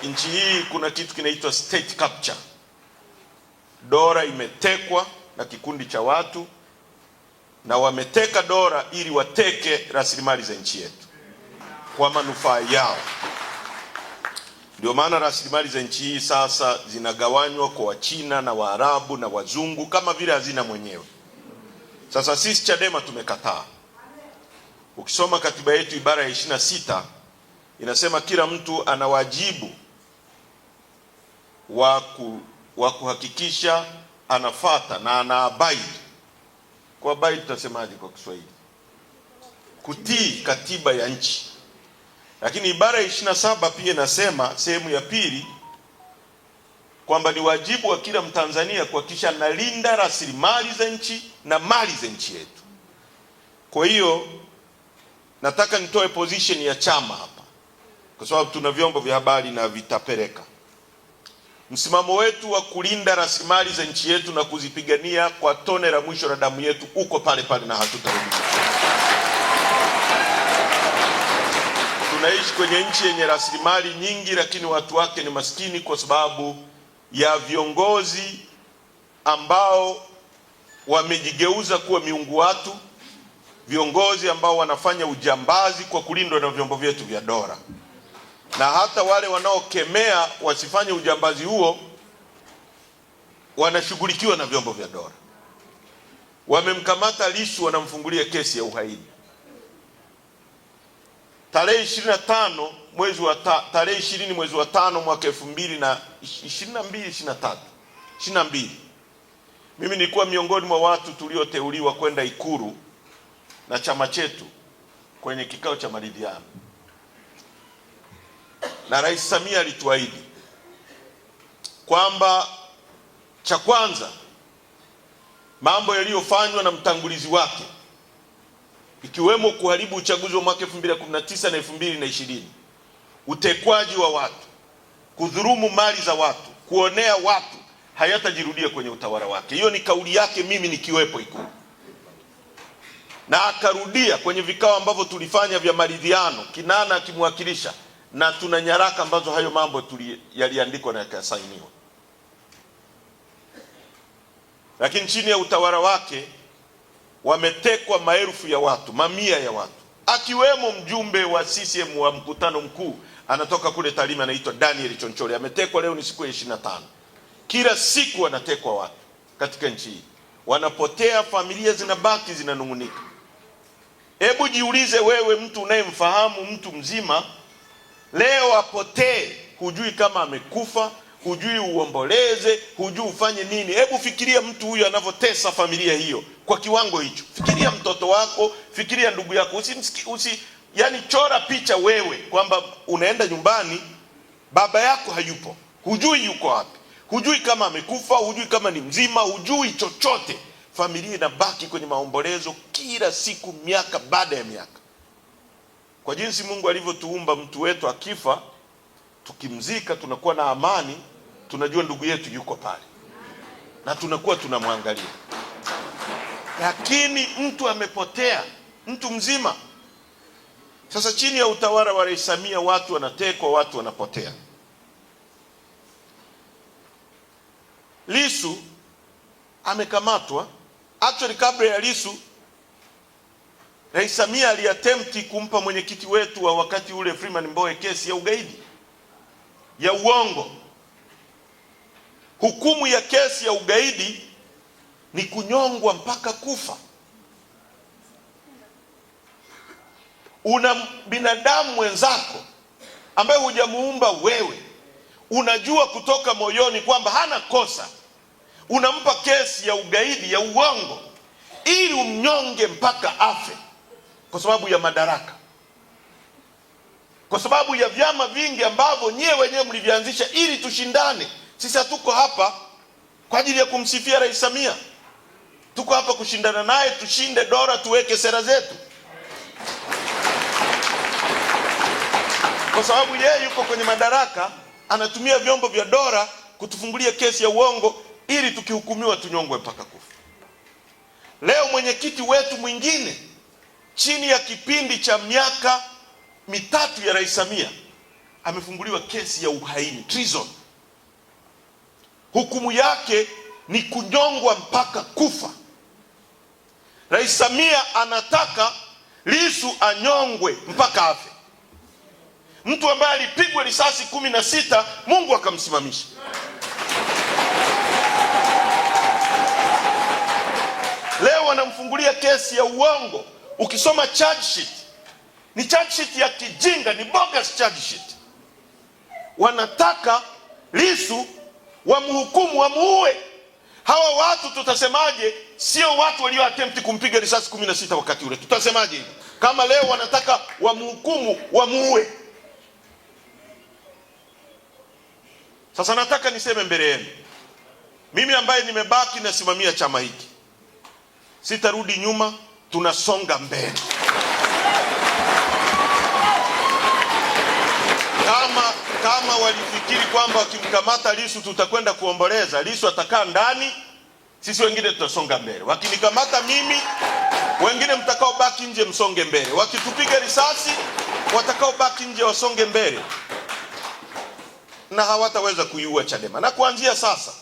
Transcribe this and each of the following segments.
Nchi hii kuna kitu kinaitwa state capture. Dola imetekwa na kikundi cha watu, na wameteka dola ili wateke rasilimali za nchi yetu kwa manufaa yao. Ndio maana rasilimali za nchi hii sasa zinagawanywa kwa Wachina na Waarabu na Wazungu kama vile hazina mwenyewe. Sasa sisi Chadema tumekataa. Ukisoma katiba yetu ibara ya 26 inasema kila mtu ana wajibu wa kuhakikisha anafata na anaabide. Kwa abide tutasemaje kwa Kiswahili? Kutii katiba ya nchi. Lakini ibara ya 27 pia inasema sehemu ya pili kwamba ni wajibu wa kila Mtanzania kuhakikisha analinda rasilimali za nchi na mali za nchi yetu. Kwa hiyo nataka nitoe position ya chama hapa, kwa sababu tuna vyombo vya habari na vitapeleka msimamo wetu wa kulinda rasilimali za nchi yetu na kuzipigania kwa tone la mwisho la damu yetu uko pale pale na hatutarudi. Tunaishi kwenye nchi yenye rasilimali nyingi, lakini watu wake ni maskini kwa sababu ya viongozi ambao wamejigeuza kuwa miungu watu, viongozi ambao wanafanya ujambazi kwa kulindwa na vyombo vyetu vya dola. Na hata wale wanaokemea wasifanye ujambazi huo wanashughulikiwa na vyombo vya dola. Wamemkamata Lissu, wanamfungulia kesi ya uhaini. Tarehe 20 mwezi wa 5 mwaka 2022 mimi nilikuwa miongoni mwa watu tulioteuliwa kwenda Ikulu na chama chetu kwenye kikao cha maridhiano, na Rais Samia alituahidi kwamba cha kwanza, mambo yaliyofanywa na mtangulizi wake ikiwemo kuharibu uchaguzi wa mwaka 2019 na 2020, utekwaji wa watu, kudhulumu mali za watu, kuonea watu, hayatajirudia kwenye utawala wake. Hiyo ni kauli yake mimi nikiwepo Ikulu, na akarudia kwenye vikao ambavyo tulifanya vya maridhiano, Kinana akimwakilisha, na tuna nyaraka ambazo hayo mambo yaliandikwa na yakasainiwa. Lakini chini ya utawala wake wametekwa maelfu ya watu, mamia ya watu, akiwemo mjumbe wa CCM wa mkutano mkuu anatoka kule Tarime, anaitwa Daniel Chonchori. Ametekwa, leo ni siku ya 25. Kila siku wanatekwa watu katika nchi hii, wanapotea, familia zinabaki zinanungunika. Hebu jiulize wewe, mtu unayemfahamu, mtu mzima, leo apotee, hujui kama amekufa, hujui uomboleze, hujui ufanye nini. Hebu fikiria mtu huyu anavyotesa familia hiyo kwa kiwango hicho. Fikiria mtoto wako, fikiria ndugu yako. Yani chora picha wewe kwamba unaenda nyumbani, baba yako hayupo, hujui yuko wapi, hujui kama amekufa, hujui kama ni mzima, hujui chochote. Familia inabaki kwenye maombolezo kila siku, miaka baada ya miaka. Kwa jinsi Mungu alivyotuumba, mtu wetu akifa, tukimzika tunakuwa na amani, tunajua ndugu yetu yuko pale na tunakuwa tunamwangalia. Lakini mtu amepotea, mtu mzima. Sasa chini ya utawala wa Rais Samia watu wanatekwa, watu wanapotea. Lissu amekamatwa. Actually kabla ya Lissu, Rais Samia aliattempt kumpa mwenyekiti wetu wa wakati ule Freeman Mbowe kesi ya ugaidi, ya uongo. Hukumu ya kesi ya ugaidi ni kunyongwa mpaka kufa. Una binadamu mwenzako ambaye hujamuumba wewe, unajua kutoka moyoni kwamba hana kosa, unampa kesi ya ugaidi ya uongo ili umnyonge mpaka afe, kwa sababu ya madaraka, kwa sababu ya vyama vingi ambavyo nyewe wenyewe mlivianzisha ili tushindane. Sisi hatuko hapa kwa ajili ya kumsifia Rais Samia, tuko hapa kushindana naye, tushinde dola, tuweke sera zetu, kwa sababu yeye yuko kwenye madaraka, anatumia vyombo vya dola kutufungulia kesi ya uongo ili tukihukumiwa tunyongwe mpaka kufa. Leo mwenyekiti wetu mwingine chini ya kipindi cha miaka mitatu ya Rais Samia amefunguliwa kesi ya uhaini, treason. Hukumu yake ni kunyongwa mpaka kufa. Rais Samia anataka Lissu anyongwe mpaka afe. Mtu ambaye alipigwa risasi 16 Mungu akamsimamisha. Leo wanamfungulia kesi ya uongo. Ukisoma charge sheet, ni charge sheet ya kijinga, ni bogus charge sheet. Wanataka Lissu wamhukumu, wamuue. Hawa watu tutasemaje? Sio watu walio attempt kumpiga risasi 16 wakati ule. Tutasemaje kama leo wanataka wamhukumu, wamuue? Sasa nataka niseme mbele yenu, mimi ambaye nimebaki nasimamia chama hiki, sitarudi nyuma, tunasonga mbele. Kama walifikiri kwamba wakimkamata Lissu tutakwenda kuomboleza, Lissu atakaa ndani, sisi wengine tutasonga mbele. Wakinikamata mimi, wengine mtakao baki nje msonge mbele. Wakitupiga risasi, watakao baki nje wasonge mbele. Na hawataweza kuiua Chadema. Na kuanzia sasa,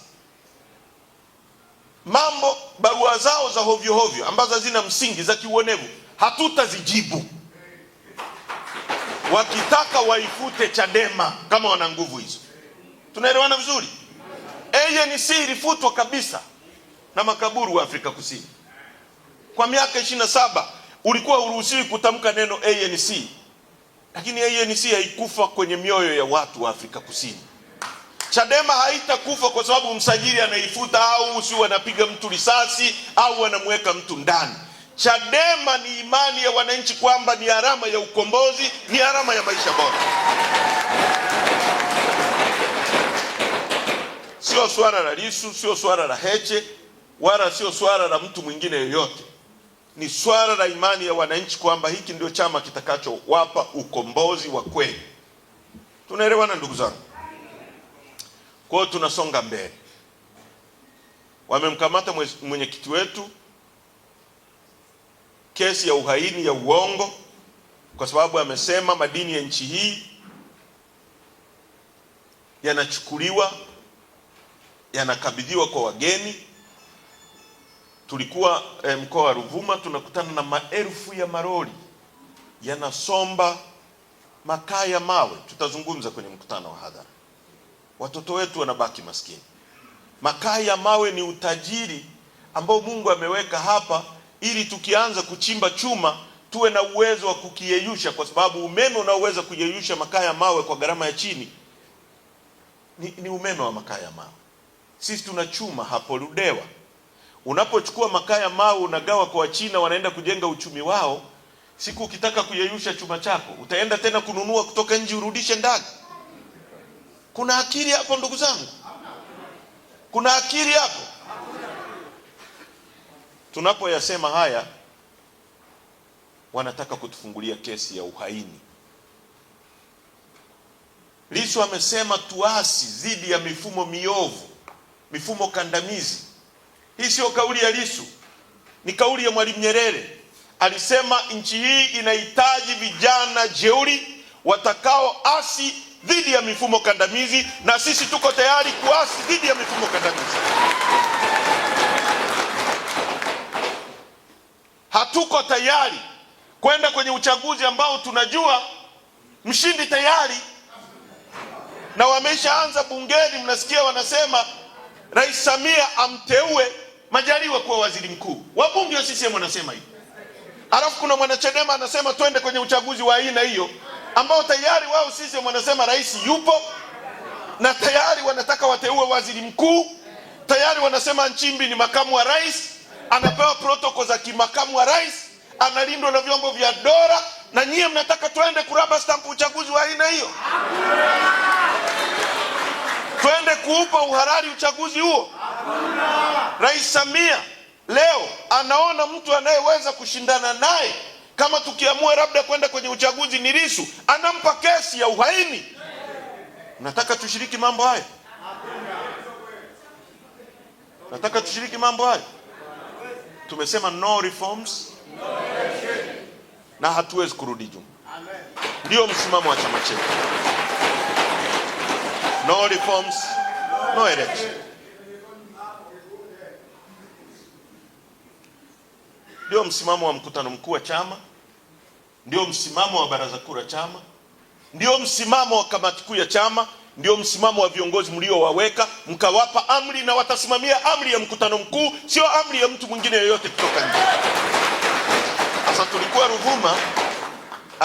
barua zao za hovyo hovyo ambazo hazina msingi, za kiuonevu, hatutazijibu. Wakitaka waifute Chadema kama wana nguvu hizo. Tunaelewana vizuri? ANC ilifutwa kabisa na makaburu wa Afrika Kusini. Kwa miaka 27 ulikuwa uruhusiwi kutamka neno ANC. Lakini ANC haikufa kwenye mioyo ya watu wa Afrika Kusini. Chadema haitakufa kwa sababu msajili anaifuta au si wanapiga mtu risasi au wanamweka mtu ndani. Chadema ni imani ya wananchi kwamba ni alama ya ukombozi, ni alama ya maisha bora. Sio swala la Lissu, sio swala la Heche, wala sio swala la mtu mwingine yoyote. Ni swala la imani ya wananchi kwamba hiki ndio chama kitakachowapa ukombozi wa kweli. Tunaelewana ndugu zangu? Kwa hiyo tunasonga mbele. Wamemkamata mwenyekiti wetu, kesi ya uhaini ya uongo, kwa sababu amesema madini ya nchi hii yanachukuliwa, yanakabidhiwa kwa wageni. Tulikuwa mkoa wa Ruvuma, tunakutana na maelfu ya maroli yanasomba makaa ya mawe. Tutazungumza kwenye mkutano wa hadhara. Watoto wetu wanabaki maskini. Makaa ya mawe ni utajiri ambao Mungu ameweka hapa ili tukianza kuchimba chuma tuwe na uwezo wa kukiyeyusha, kwa sababu umeme unaoweza kuyeyusha makaa ya mawe kwa gharama ya chini ni umeme wa makaa ya mawe. Sisi tuna chuma hapo Ludewa. Unapochukua makaa ya mawe unagawa kwa Wachina, wanaenda kujenga uchumi wao. Siku ukitaka kuyeyusha chuma chako, utaenda tena kununua kutoka nje urudishe ndani. Kuna akili hapo ndugu zangu? Kuna akili hapo? Tunapoyasema haya, wanataka kutufungulia kesi ya uhaini. Lissu amesema tuasi dhidi ya mifumo miovu, mifumo kandamizi. Hii sio kauli ya Lissu, ni kauli ya Mwalimu Nyerere. Alisema nchi hii inahitaji vijana jeuri watakao asi dhidi ya mifumo kandamizi, na sisi tuko tayari kuasi dhidi ya mifumo kandamizi. Hatuko tayari kwenda kwenye uchaguzi ambao tunajua mshindi tayari, na wameshaanza bungeni, mnasikia wanasema Rais Samia amteue Majaliwa kuwa waziri mkuu. Wabunge wa CCM wanasema hivi. Alafu kuna mwanachadema anasema twende kwenye uchaguzi wa aina hiyo, ambao tayari wao CCM wanasema rais yupo, na tayari wanataka wateue waziri mkuu. Tayari wanasema Nchimbi ni makamu wa rais, anapewa protokoli za kimakamu wa rais, analindwa na vyombo vya dola, na nyie mnataka twende kuraba stamp uchaguzi wa aina hiyo? Twende kuupa uhalali uchaguzi huo? Rais Samia leo anaona mtu anayeweza kushindana naye, kama tukiamua labda kwenda kwenye uchaguzi ni Lissu, anampa kesi ya uhaini. Nataka tushiriki mambo haya? Nataka tushiriki mambo haya? Tumesema no reforms, na hatuwezi kurudi nyuma. Ndio msimamo wa chama chetu. No reforms, no election. Ndio msimamo wa mkutano mkuu wa chama, ndio msimamo wa baraza kuu la chama, ndio msimamo wa kamati kuu ya chama, ndio msimamo wa viongozi mliowaweka, mkawapa amri na watasimamia amri ya mkutano mkuu, sio amri ya mtu mwingine yoyote kutoka nje. Sasa tulikuwa Ruvuma,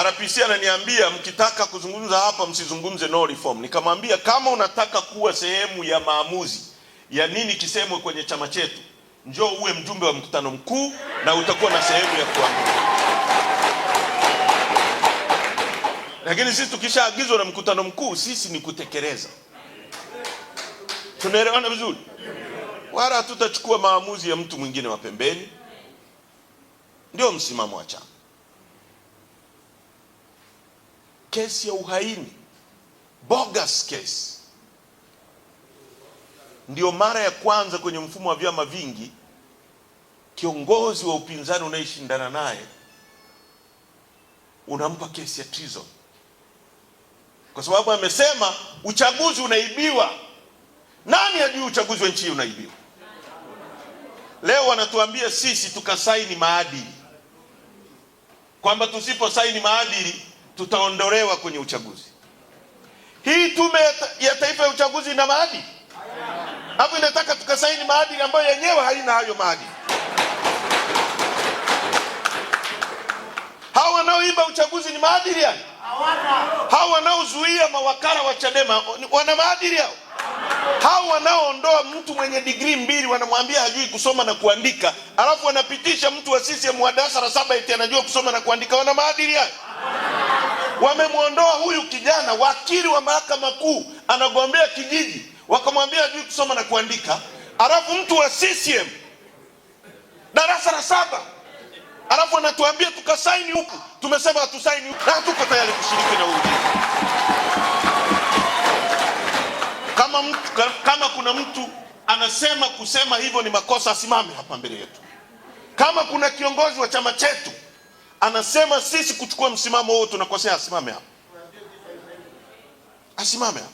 RPC ananiambia mkitaka kuzungumza hapa msizungumze no reform. Nikamwambia kama unataka kuwa sehemu ya maamuzi ya nini kisemwe kwenye chama chetu, njoo uwe mjumbe wa mkutano mkuu na utakuwa na sehemu ya kuamua. Lakini sisi tukishaagizwa na mkutano mkuu, sisi ni kutekeleza. Tunaelewana vizuri? Wala hatutachukua maamuzi ya mtu mwingine wa pembeni. Ndio msimamo wa chama. Kesi ya uhaini, bogus case, ndio mara ya kwanza kwenye mfumo wa vyama vingi kiongozi wa upinzani unayeshindana naye unampa kesi ya treason, kwa sababu amesema uchaguzi unaibiwa. Nani hajui uchaguzi wa nchi hii unaibiwa? Leo wanatuambia sisi tukasaini maadili, kwamba tusipo saini maadili tutaondolewa kwenye uchaguzi. Hii tume ya taifa ya uchaguzi ina maadili? Hapo inataka tukasaini maadili ambayo yenyewe haina hayo maadili. Hao wanaoiba uchaguzi ni maadili yani? Hao wanaozuia mawakala wa Chadema wana maadili hao? Hao wanaoondoa mtu mwenye degree 2 wanamwambia hajui kusoma na kuandika, alafu wanapitisha mtu wa CCM wa darasa la 7 eti anajua kusoma na kuandika, wana maadili hao? Wamemuondoa huyu kijana wakili wa mahakama kuu anagombea kijiji, wakamwambia hajui kusoma na kuandika, alafu mtu wa CCM darasa la 7 alafu anatuambia tukasaini huku. Tumesema hatusaini huku na hatuko tayari kushiriki na huyu. Kama kuna mtu anasema kusema hivyo ni makosa, asimame hapa mbele yetu. Kama kuna kiongozi wa chama chetu anasema sisi kuchukua msimamo huo tunakosea, asimame hapa. Asimame hapa.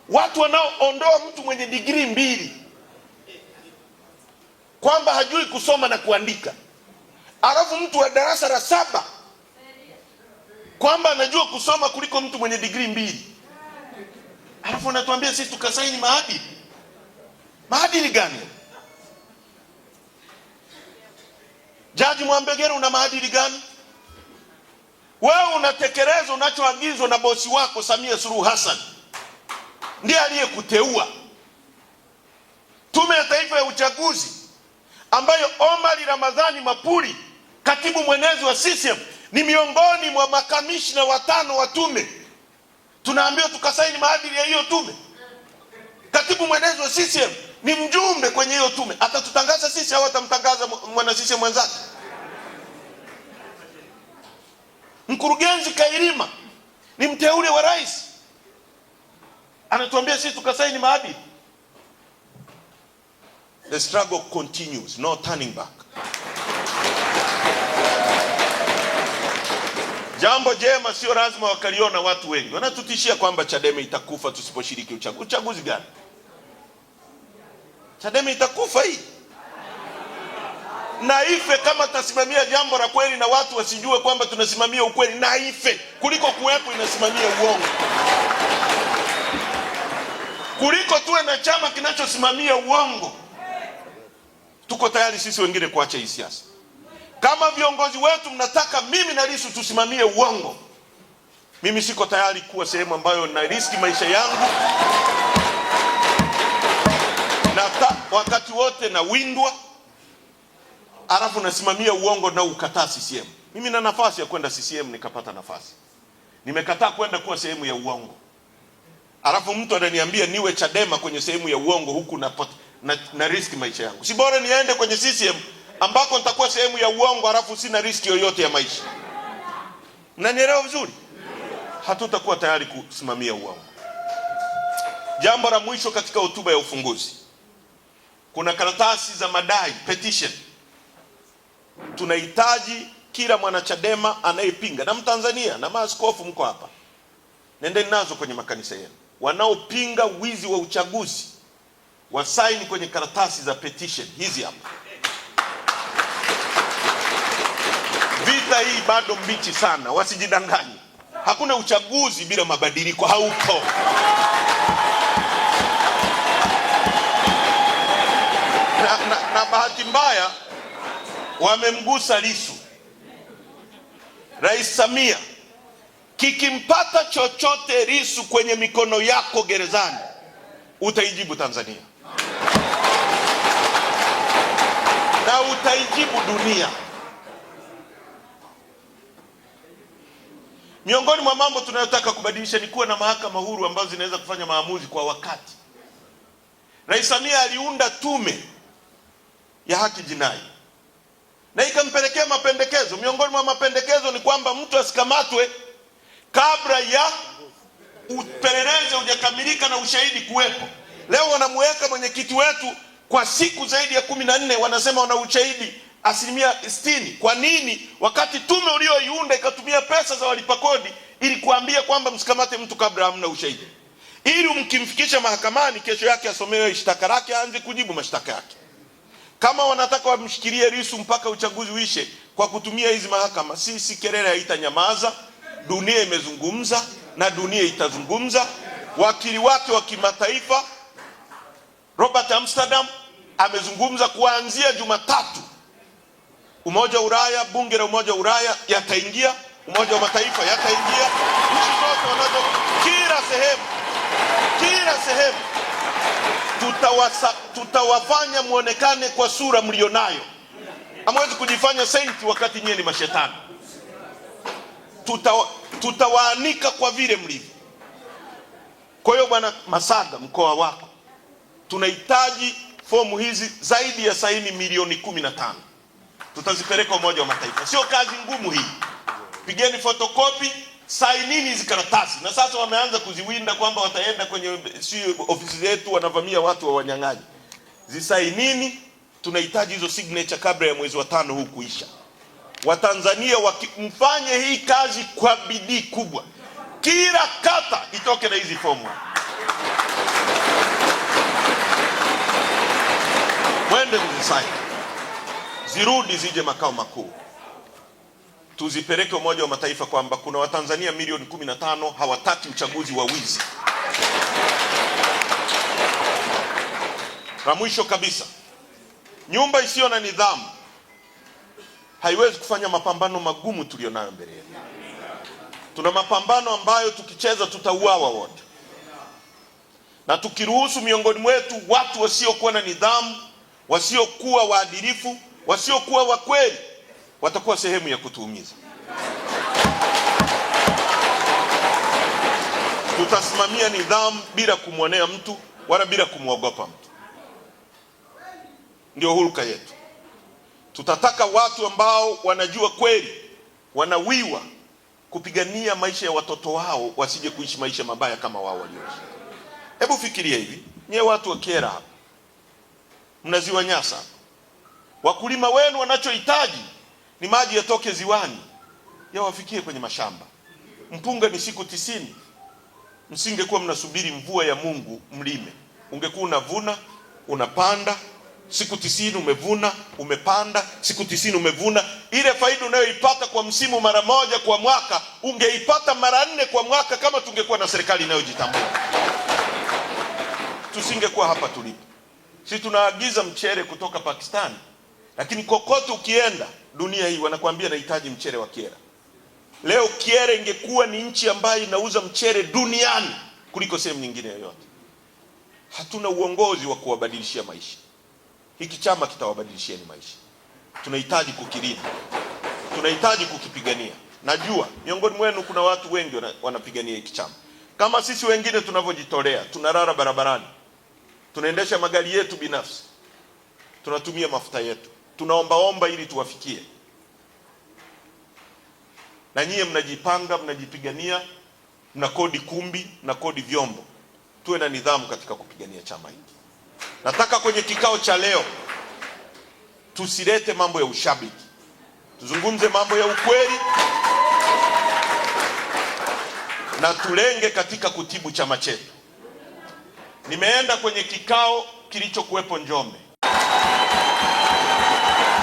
Watu wanaoondoa mtu mwenye degree 2 kwamba hajui kusoma na kuandika, alafu mtu wa darasa la 7 kwamba anajua kusoma kuliko mtu mwenye degree 2, alafu anatuambia sisi tukasaini maadili. Maadili gani? Jaji Mwambegere, una maadili gani? Wewe unatekeleza unachoagizwa na bosi wako Samia Suluhu Hassan, ndiye aliyekuteua. Tume ya Taifa ya Uchaguzi ambayo Omar Ramadhani Mapuri, katibu mwenezi wa CCM, ni miongoni mwa makamishna 5 wa tume, tunaambiwa tukasaini maadili ya hiyo tume. Katibu mwenezi wa CCM ni mjumbe kwenye hiyo tume. Atatutangaza sisi au atamtangaza mwana CCM mwenzake? Mkurugenzi Kairima ni mteule wa rais, anatuambia sisi tukasaini maadili. The struggle continues, no turning back. Jambo jema sio lazima wakaliona watu wengi. Wanatutishia kwamba Chadema itakufa tusiposhiriki uchaguzi. Uchaguzi gani? Chadema itakufa hii? Na ife kama tasimamia jambo la kweli na watu wasijue kwamba tunasimamia ukweli, na ife kuliko kuwepo inasimamia uongo. Kuliko tuwe na chama kinachosimamia uongo. Tuko tayari sisi wengine kuacha hii siasa. Kama viongozi wetu mnataka mimi na Lissu tusimamie uongo, mimi siko tayari kuwa sehemu ambayo na riski maisha yangu na wakati wote na windwa, alafu nasimamia uongo na ukataa CCM. Mimi na nafasi ya kwenda CCM nikapata nafasi. Nimekataa kwenda kuwa sehemu ya uongo. Alafu mtu ananiambia niwe Chadema kwenye sehemu ya uongo huku na riski maisha yangu. Si bora niende kwenye CCM ambako nitakuwa sehemu ya uongo alafu sina riski yoyote ya maisha? Mnanielewa vizuri? Hatutakuwa tayari kusimamia uongo. Jambo la mwisho katika hotuba ya ufunguzi, kuna karatasi za madai, petition. Tunahitaji kila mwanachadema anayepinga, na Mtanzania na maaskofu mko hapa, nendeni nazo kwenye makanisa yenu. wanaopinga wizi wa uchaguzi wasaini kwenye karatasi za petition hizi hapa. Vita hii bado mbichi sana, wasijidanganye. Hakuna uchaguzi bila mabadiliko, haupo. Na bahati mbaya wamemgusa Lissu. Rais Samia, kikimpata chochote Lissu kwenye mikono yako gerezani, utaijibu Tanzania na utaijibu dunia. Miongoni mwa mambo tunayotaka kubadilisha ni kuwa na mahakama huru ambazo zinaweza kufanya maamuzi kwa wakati. Rais Samia aliunda tume ya haki jinai na ikampelekea mapendekezo. Miongoni mwa mapendekezo ni kwamba mtu asikamatwe kabla ya upelelezi hujakamilika na ushahidi kuwepo. Leo wanamuweka mwenyekiti wetu kwa siku zaidi ya 14, wanasema wana ushahidi 60%. Kwa nini? Wakati tume ulioiunda ikatumia pesa za walipa kodi ili kuambia kwamba msikamate mtu kabla hamna ushahidi, ili mkimfikisha mahakamani kesho yake asomewe shtaka lake, aanze kujibu mashtaka yake. Kama wanataka wamshikilie Lissu mpaka uchaguzi uishe kwa kutumia hizi mahakama, sisi kelele haitanyamaza. Dunia imezungumza na dunia itazungumza. Wakili wake wa kimataifa Robert Amsterdam amezungumza kuanzia Jumatatu. Umoja wa Ulaya, bunge la Umoja wa Ulaya yataingia, Umoja wa Mataifa yataingia, nchi zote wanazo, kila sehemu tutawafanya muonekane kwa sura mlionayo. Hamwezi kujifanya saint wakati nyie ni mashetani. Tutawaanika kwa vile mlivyo. Kwa hiyo Bwana Masaga, mkoa wako tunahitaji fomu hizi zaidi ya saini milioni 15. Tutazipeleka Umoja wa Mataifa. Sio kazi ngumu hii. Pigeni fotokopi, sainini hizi karatasi. Na sasa wameanza kuziwinda kwamba wataenda kwenye ofisi zetu wanavamia watu wa wanyang'anyi. Zisainini, tunahitaji hizo signature kabla ya mwezi wa 5 huu kuisha. Watanzania mfanye hii kazi kwa bidii kubwa. Kila kata itoke na hizi fomu. Mwende mzisaini. Zirudi zije makao makuu. Tuzipeleke Umoja wa Mataifa kwamba kuna Watanzania milioni 15 hawataki uchaguzi wa wizi. Na mwisho kabisa, nyumba isiyo na nidhamu haiwezi kufanya mapambano magumu tulionayo mbele yetu. Tuna mapambano ambayo tukicheza tutauawa wote. Na tukiruhusu miongoni mwetu watu wasiokuwa na nidhamu, wasiokuwa waadilifu, wasiokuwa wa kweli, watakuwa sehemu ya kutuumiza. Tutasimamia nidhamu bila kumwonea mtu wala bila kumwogopa mtu. Ndio hulka yetu. Tutataka watu ambao wanajua kweli, wanawiwa kupigania maisha ya watoto wao wasije kuishi maisha mabaya kama wao walioishi. Hebu fikiria hivi, nyie watu wa Kyela hapa, mnaziwa Nyasa. Wakulima wenu wanachohitaji ni maji yatoke ziwani yawafikie kwenye mashamba. Mpunga ni siku 90. Msingekuwa mnasubiri mvua ya Mungu mlime. Ungekuwa unavuna, unapanda, siku 90 umevuna, umepanda, siku 90 umevuna. Ile faida unayoipata kwa msimu mara moja kwa mwaka, ungeipata mara 4 kwa mwaka kama tungekuwa na serikali inayojitambua. Tusingekuwa hapa tulipo. Sisi tunaagiza mchele kutoka Pakistan, lakini kokote ukienda dunia hii wanakuambia nahitaji mchele wa Kyela. Leo Kyela ingekuwa ni nchi ambayo inauza mchele duniani kuliko sehemu nyingine yoyote. Hatuna uongozi wa kuwabadilishia maisha. Hiki chama kitawabadilishia maisha. Tunahitaji kukilinda. Tunahitaji kukipigania. Najua miongoni mwenu kuna watu wengi wanapigania hiki chama. Kama sisi wengine tunavyojitolea, tunalala barabarani, tunaendesha magari yetu binafsi, tunatumia mafuta yetu, tunaombaomba ili tuwafikie. Na nyie mnajipanga, mnajipigania, mnakodi kumbi, mnakodi vyombo. Tuwe na nidhamu katika kupigania chama hiki. Nataka kwenye kikao cha leo tusilete mambo ya ushabiki. Tuzungumze mambo ya ukweli na tulenge katika kutibu chama chetu. Nimeenda kwenye kikao kilichokuwepo Njombe.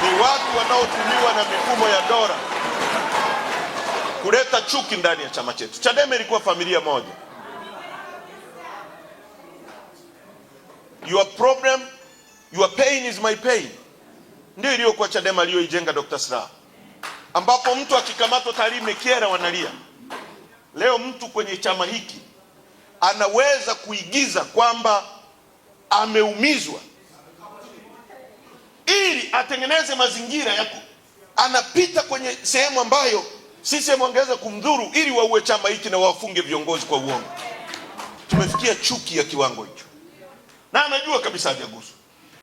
Ni watu wanaotumiwa na mifumo ya dola kuleta chuki ndani ya chama chetu. Chadema ilikuwa familia moja. Your problem, your pain is my pain. Ndio iliyokuwa Chadema aliyoijenga Dr. Slaa, ambapo mtu akikamatwa Tarime Kyela wanalia. Leo mtu kwenye chama hiki anaweza kuigiza kwamba ameumizwa ili atengeneze mazingira ya anapita kwenye sehemu ambayo CCM wangeweza kumdhuru ili waue chama hiki na wafunge viongozi kwa uongo. Tumefikia chuki ya kiwango hicho, na anajua kabisa hajaguswa.